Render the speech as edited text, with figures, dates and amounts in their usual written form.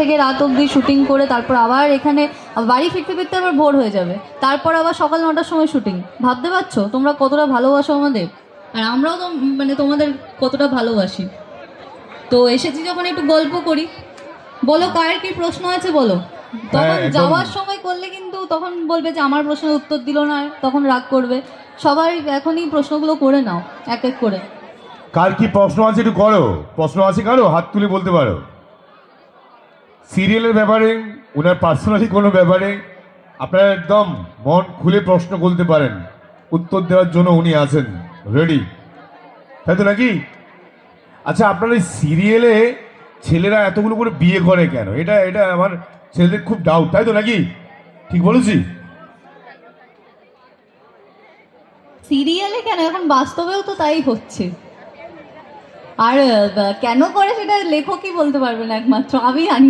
থেকে রাত অবধি শুটিং করে তারপর আবার এখানে বাড়ি ফিরতে ফিরতে আবার ভোর হয়ে যাবে, তারপর আবার সকাল 9টার সময় শুটিং। ভাবতে পারছো তোমরা কতটা ভালোবাসো আমাদের, আর আমরাও তো মানে তোমাদের কতটা ভালোবাসি। তো এসেছি যখন একটু গল্প করি। বলো কার কি প্রশ্ন আছে বলো। তখন একদম। যাওয়ার সময় করলে কিন্তু তখন বলবে যে আমার প্রশ্নের উত্তর দিল না, তখন রাগ করবে। সবাই এখনই প্রশ্নগুলো করে নাও এক এক করে। কার কি প্রশ্ন আছে একটু করো, প্রশ্ন আছে কারো হাত তুলে বলতে পারো। সিরিয়ালের ব্যাপারে, ওনার পার্সোনালি কোনো ব্যাপারে আপনারা একদম মন খুলে প্রশ্ন বলতে পারেন, উত্তর দেওয়ার জন্য উনি আছেন রেডি, তাই তো নাকি? আচ্ছা, আপনার এই সিরিয়ালে ছেলেরা এতগুলো করে বিয়ে করে কেন? এটা এটা আমার ছেলেদের খুব ডাউট, তাই তো নাকি? ঠিক বলেছি? সিরিয়ালে কেন, এখন বাস্তবেও তো তাই হচ্ছে। আর কেন করে সেটা লেখকই বলতে পারবে না, একমাত্র আমি জানি।